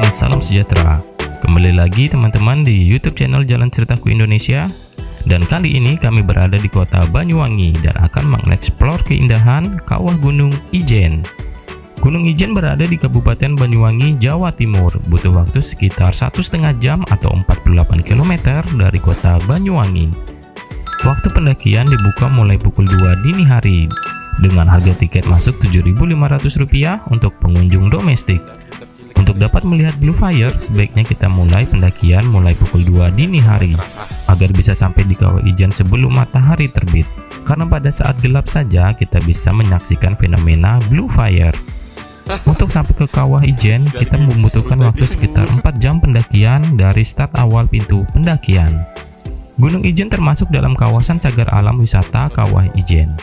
dan salam sejahtera. Kembali lagi teman-teman di YouTube channel Jalan Ceritaku Indonesia. Dan kali ini kami berada di kota Banyuwangi dan akan mengeksplor keindahan kawah Gunung Ijen. Gunung Ijen berada di Kabupaten Banyuwangi, Jawa Timur. Butuh waktu sekitar 1,5 jam atau 48 km dari kota Banyuwangi. Waktu pendakian dibuka mulai pukul 2 dini hari dengan harga tiket masuk Rp7.500 untuk pengunjung domestik. Untuk dapat melihat Blue Fire, sebaiknya kita mulai pendakian mulai pukul 2 dini hari agar bisa sampai di kawah Ijen sebelum matahari terbit. Karena pada saat gelap saja kita bisa menyaksikan fenomena Blue Fire. Untuk sampai ke kawah Ijen, kita membutuhkan waktu sekitar 4 jam pendakian dari start awal pintu pendakian. Gunung Ijen termasuk dalam kawasan cagar alam wisata Kawah Ijen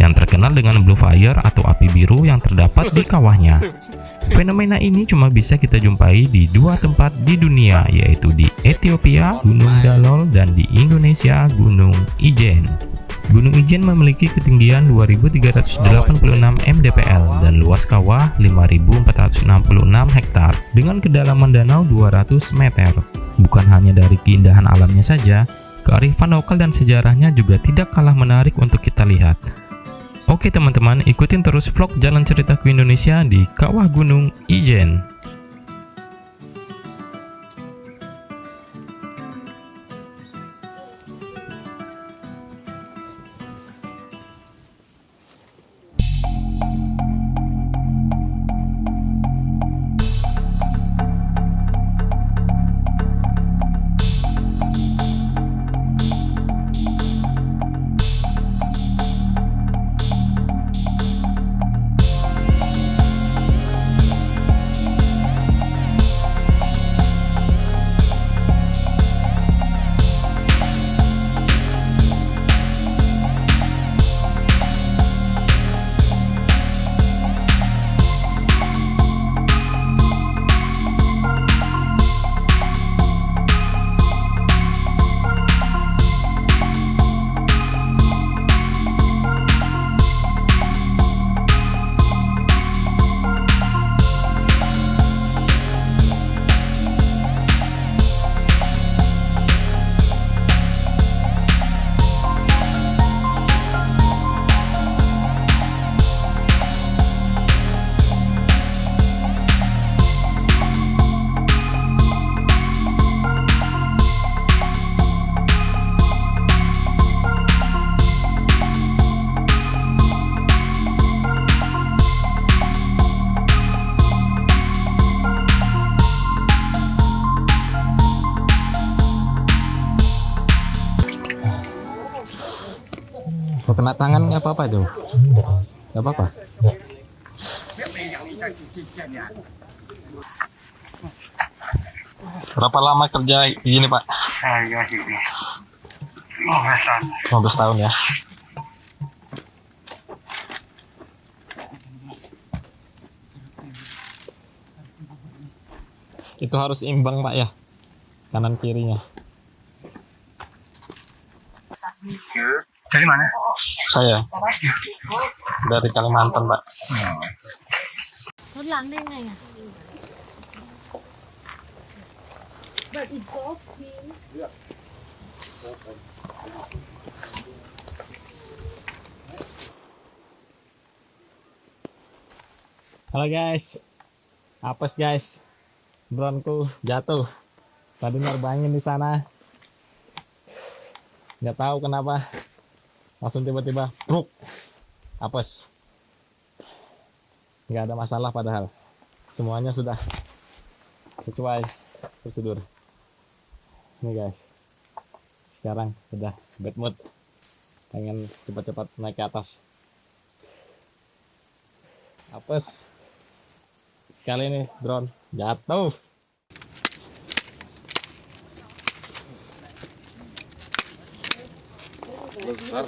yang terkenal dengan Blue Fire atau api biru yang terdapat di kawahnya. Fenomena ini cuma bisa kita jumpai di 2 tempat di dunia, yaitu di Ethiopia, Gunung Dalol, dan di Indonesia, Gunung Ijen. Gunung Ijen memiliki ketinggian 2.386 mdpl dan luas kawah 5.466 hektar dengan kedalaman danau 200 meter. Bukan hanya dari keindahan alamnya saja, kearifan lokal dan sejarahnya juga tidak kalah menarik untuk kita lihat. Oke teman-teman, ikutin terus vlog Jalan Ceritaku Indonesia di Kawah Gunung Ijen. Kena tangan nggak apa-apa tuh, nggak apa-apa. Berapa lama kerja ini Pak? Saya ini 15 tahun ya. Itu harus imbang Pak ya, kanan kirinya. Dari mana? Saya dari Kalimantan Pak. รถล้างได้ไงอ่ะ But it's so clean. Halo guys, apes guys, dronku jatuh. Tadi nerbangin di sana, nggak tahu kenapa, langsung tiba-tiba, bruk, apes. Nggak ada masalah padahal, semuanya sudah sesuai prosedur. Ini guys, sekarang sudah bad mood, pengen cepat-cepat naik ke atas. Apes. Kali ini drone jatuh. Besar.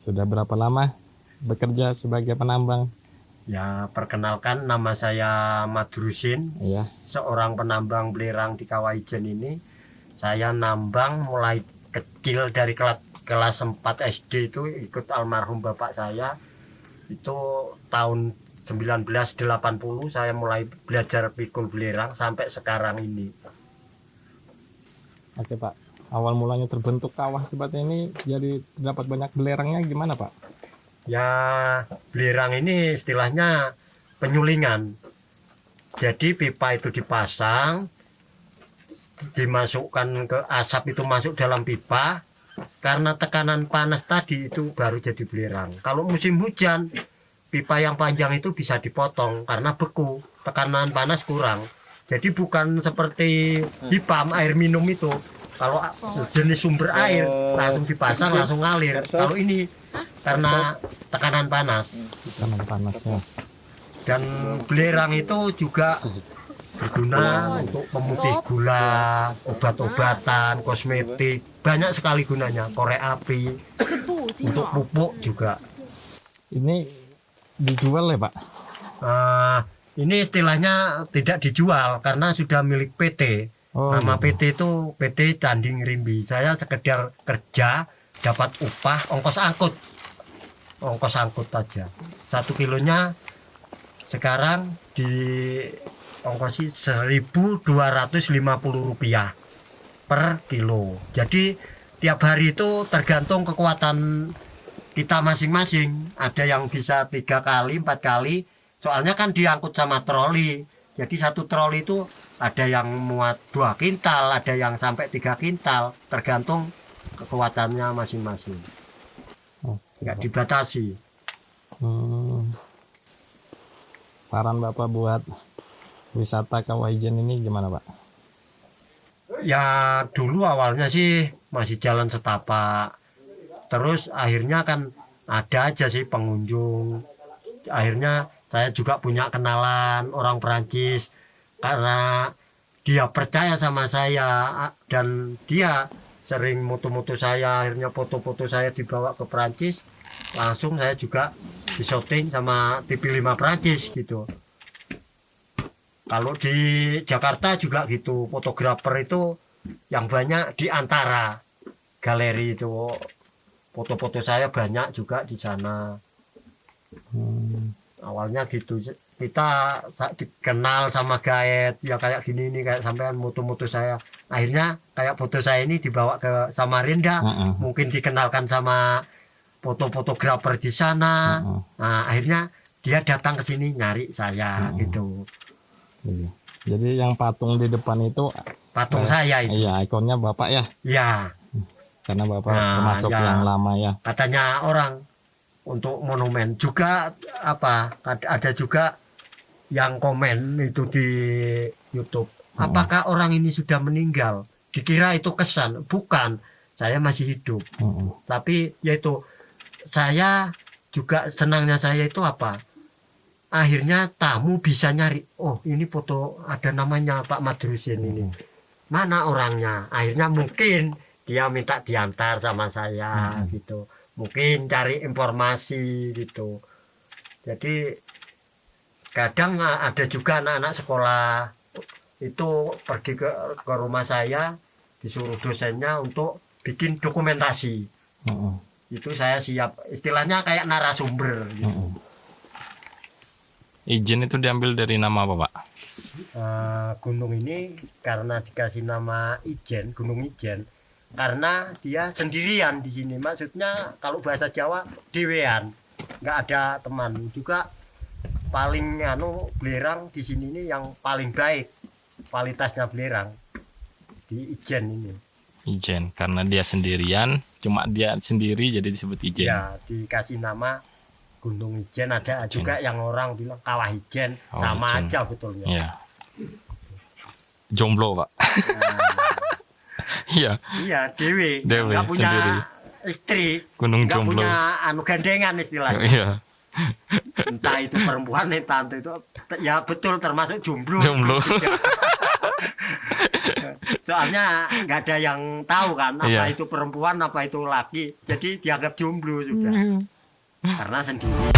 Sudah berapa lama bekerja sebagai penambang? Ya, perkenalkan, nama saya Madrusin, Iya. seorang penambang belerang di Kawah Ijen ini. Saya nambang mulai kecil dari kelas 4 SD itu ikut almarhum bapak saya. Itu tahun 1980 saya mulai belajar pikul belerang sampai sekarang ini. Oke Pak, awal mulanya terbentuk kawah seperti ini jadi dapat banyak belerangnya gimana Pak? Ya, belerang ini istilahnya penyulingan. Jadi pipa itu dipasang, dimasukkan ke asap, itu masuk dalam pipa. Karena tekanan panas tadi itu baru jadi belerang. Kalau musim hujan, pipa yang panjang itu bisa dipotong karena beku, tekanan panas kurang. Jadi bukan seperti hipam air minum itu. Kalau jenis sumber air langsung dipasang langsung ngalir. Kalau ini karena tekanan panas. Tekanan panasnya. Dan belerang itu juga berguna untuk pemutih gula, obat-obatan, kosmetik, banyak sekali gunanya. Korek api, untuk pupuk juga. Ini dijual ya Pak? Ini istilahnya tidak dijual karena sudah milik PT. Nama PT itu PT Candi Ngrimbi. Saya sekedar kerja, dapat upah, ongkos angkut aja. 1 kilonya sekarang di ongkosi 1.250 rupiah per kilo. Jadi tiap hari itu tergantung kekuatan kita masing-masing. Ada yang bisa 3 kali, 4 kali. Soalnya kan diangkut sama troli. Jadi 1 troli itu ada yang muat 2 kintal, ada yang sampai 3 kintal. Tergantung kekuatannya masing-masing. Nggak dibatasi. Saran Bapak buat wisata Kawah Ijen ini gimana Pak? Ya dulu awalnya sih masih jalan setapak. Terus akhirnya kan ada aja sih pengunjung. Akhirnya saya juga punya kenalan orang Perancis karena dia percaya sama saya dan dia sering moto-moto saya. Akhirnya foto-foto saya dibawa ke Perancis, langsung saya juga disyuting sama TV5 Perancis gitu. Kalau di Jakarta juga gitu, fotografer itu yang banyak di antara galeri itu. Foto-foto saya banyak juga di sana. Awalnya gitu, kita dikenal sama guide, ya kayak gini nih, kayak sampean moto-moto saya. Akhirnya kayak foto saya ini dibawa ke Samarinda, mungkin dikenalkan sama fotografer di sana. Nah, akhirnya dia datang ke sini nyari saya gitu. Iya. Jadi yang patung di depan itu Patung saya itu. Iya, ikonnya Bapak ya. Ya, Karena Bapak termasuk yang lama ya. katanya orang untuk monumen juga ada juga yang komen itu di YouTube. Apakah orang ini sudah meninggal? Dikira itu kesan, bukan. Saya masih hidup. Tapi yaitu saya juga senangnya saya itu apa? Akhirnya tamu bisa nyari, oh ini foto ada namanya Pak Madrusin ini. Mana orangnya? Akhirnya mungkin dia minta diantar sama saya gitu. Mungkin cari informasi gitu. Jadi kadang ada juga anak-anak sekolah itu pergi ke rumah saya, disuruh dosennya untuk bikin dokumentasi. Itu saya siap, istilahnya kayak narasumber gitu. Ijen itu diambil dari nama apa Pak? Gunung ini karena dikasih nama Ijen, Gunung Ijen, karena dia sendirian di sini. Maksudnya kalau bahasa Jawa dewean, nggak ada teman. Juga paling belerang di sini ini yang paling baik kualitasnya belerang di Ijen ini. Ijen karena dia sendirian, cuma dia sendiri jadi disebut Ijen. Ya, dikasih nama Gunung Ijen. Ada Ijen. juga yang orang bilang Kawah Ijen, sama Ijen. aja betulnya. Iya. Jomblo Pak. Iya. Iya, dewe, Dewe, nggak punya sendiri. istri, Gunung nggak jomblo. punya gandengan istilahnya. Iya. Entah itu perempuan entah itu ya betul termasuk jomblo. Jomblo. Soalnya nggak ada yang tahu kan apa Iya. itu perempuan apa itu laki, jadi dianggap jomblo sudah karena sendiri.